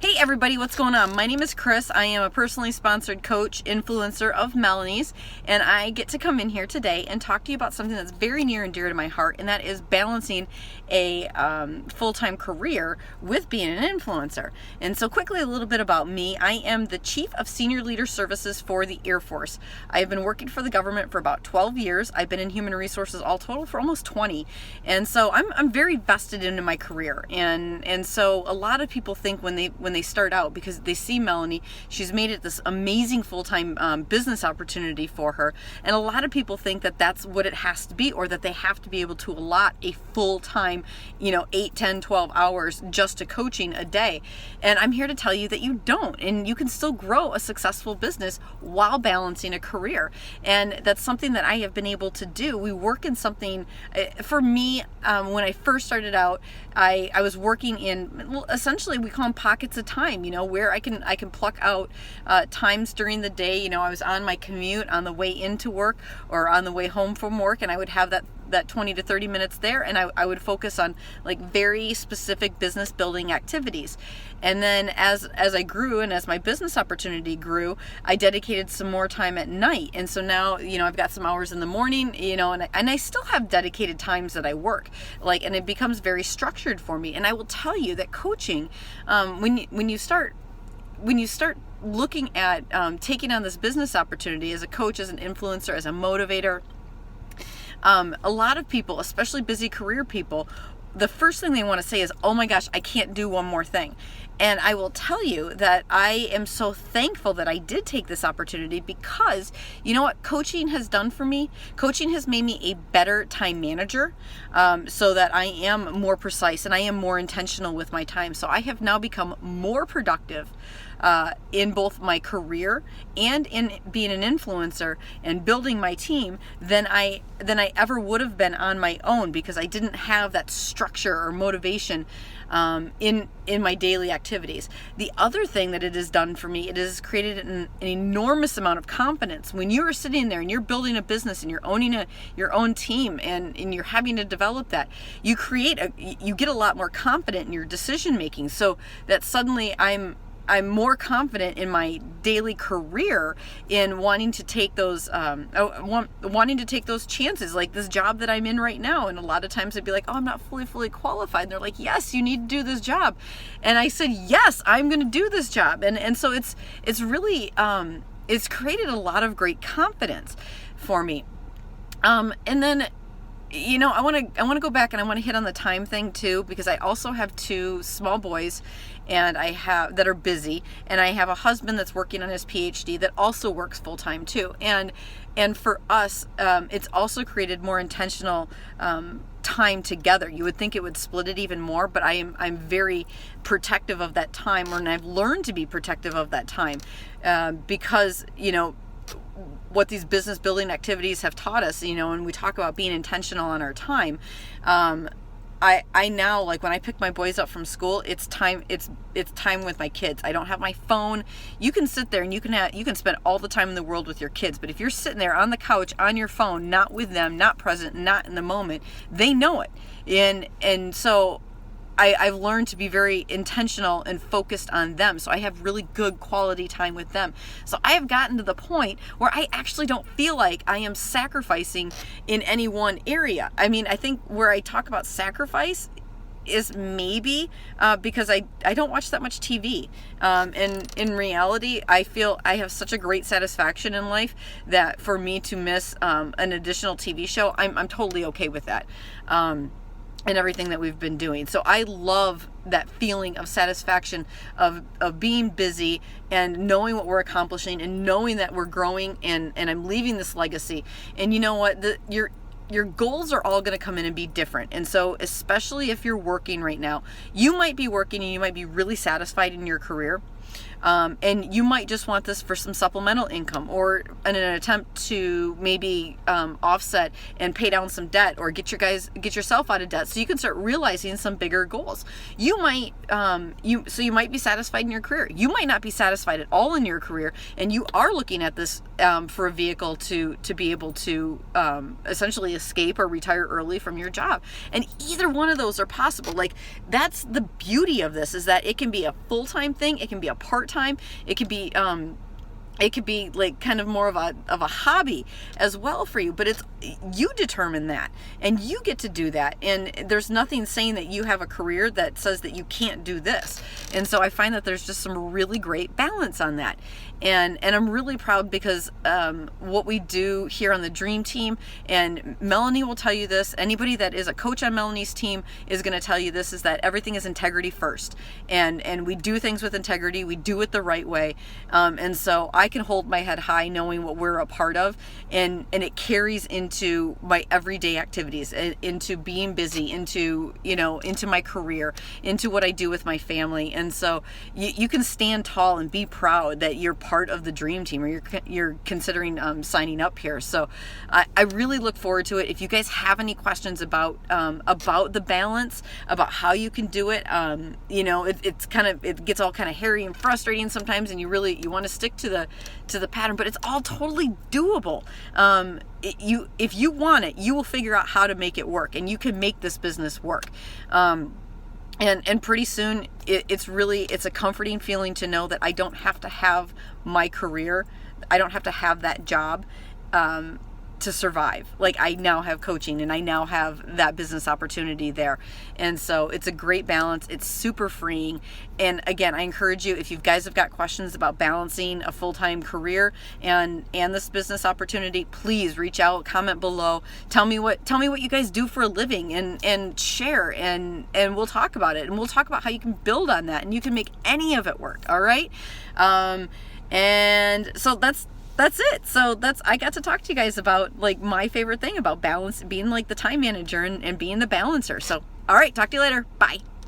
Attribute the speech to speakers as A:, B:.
A: Hey everybody, what's going on? My name is Chris. I am a personally sponsored coach, influencer of Melanie's, and I get to come in here today and talk to you about something that's very near and dear to my heart, and that is balancing a full-time career with being an influencer. And so quickly, a little bit about me. I am the Chief of Senior Leader Services for the Air Force. I've been working for the government for about 12 years. I've been in human resources all total for almost 20. And so I'm very vested into my career. And so a lot of people think when they start out, because they see Melanie, she's made it this amazing full-time business opportunity for her. And a lot of people think that that's what it has to be, or that they have to be able to allot a full-time, 8, 10, 12 hours just to coaching a day. And I'm here to tell you that you don't, and you can still grow a successful business while balancing a career. And that's something that I have been able to do. We work in something, for me, when I first started out, I was working in, well, essentially we call them pockets of time, where I can pluck out times during the day. I was on my commute on the way into work or on the way home from work, and I would have that 20 to 30 minutes there, and I would focus on like very specific business building activities. And then as I grew and as my business opportunity grew, I dedicated some more time at night. And so now, I've got some hours in the morning, and I still have dedicated times that I work, and it becomes very structured for me. And I will tell you that coaching, when you start looking at taking on this business opportunity as a coach, as an influencer, as a motivator, a lot of people, especially busy career people, the first thing they want to say is, oh my gosh, I can't do one more thing. And I will tell you that I am so thankful that I did take this opportunity, because you know what coaching has done for me? Coaching has made me a better time manager, so that I am more precise and I am more intentional with my time. So I have now become more productive in both my career and in being an influencer and building my team than I ever would have been on my own, because I didn't have that structure or motivation in my daily activities. The other thing that it has done for me, it has created an enormous amount of confidence. When you are sitting there and you're building a business and you're owning your own team and you're having to develop that, you get a lot more confident in your decision making, so that suddenly I'm more confident in my daily career in wanting to take those chances, like this job that I'm in right now. And a lot of times I'd be like, oh, I'm not fully qualified. And they're like, yes, you need to do this job. And I said, yes, I'm going to do this job. And so it's really, it's created a lot of great confidence for me. And then, I want to go back and I want to hit on the time thing too, because I also have 2 small boys that are busy, and I have a husband that's working on his PhD that also works full time too. And for us, it's also created more intentional time together. You would think it would split it even more, but I'm very protective of that time, and I've learned to be protective of that time, because what these business building activities have taught us, and we talk about being intentional on our time. I now, like when I pick my boys up from school, it's time with my kids. I don't have my phone. You can sit there and you can spend all the time in the world with your kids, but if you're sitting there on the couch on your phone, not with them, not present, not in the moment, they know it. And so I've learned to be very intentional and focused on them. So I have really good quality time with them. So I have gotten to the point where I actually don't feel like I am sacrificing in any one area. I mean, I think where I talk about sacrifice is maybe because I don't watch that much TV. And in reality, I feel I have such a great satisfaction in life that for me to miss an additional TV show, I'm totally okay with that. And everything that we've been doing. So I love that feeling of satisfaction of being busy and knowing what we're accomplishing and knowing that we're growing and I'm leaving this legacy. And you know what? Your goals are all going to come in and be different. And so especially if you're working right now, you might be working and you might be really satisfied in your career. And you might just want this for some supplemental income, or in an attempt to maybe offset and pay down some debt, or get yourself out of debt so you can start realizing some bigger goals. You might you might be satisfied in your career. You might not be satisfied at all in your career, and you are looking at this for a vehicle to be able to essentially escape or retire early from your job. And either one of those are possible. Like, that's the beauty of this, is that it can be a full-time thing, it can be a part-time, it could be like kind of more of a hobby as well for you, but it's, you determine that and you get to do that, and there's nothing saying that you have a career that says that you can't do this. And so I find that there's just some really great balance on that, and I'm really proud because what we do here on the Dream Team, and Melanie will tell you this, anybody that is a coach on Melanie's team is going to tell you this, is that everything is integrity first, and we do things with integrity, we do it the right way, and so I can hold my head high knowing what we're a part of, and it carries into my everyday activities, into being busy, into, you know, into my career, into what I do with my family. And so you can stand tall and be proud that you're part of the Dream Team, or you're considering signing up here. So I really look forward to it. If you guys have any questions about the balance, about how you can do it, you know, it gets all kind of hairy and frustrating sometimes, and you want to stick to the pattern, but it's all totally doable. If you want it, you will figure out how to make it work, and you can make this business work. And pretty soon it's a comforting feeling to know that I don't have to have my career. I don't have to have that job to survive. Like, I now have coaching, and I now have that business opportunity there. And so it's a great balance. It's super freeing. And again, I encourage you, if you guys have got questions about balancing a full-time career and this business opportunity, please reach out, comment below, tell me what you guys do for a living, and share, and we'll talk about it, and we'll talk about how you can build on that, and you can make any of it work. All right. And so that's it. So I got to talk to you guys about, like, my favorite thing about balance, being like the time manager and being the balancer. So, all right, talk to you later. Bye.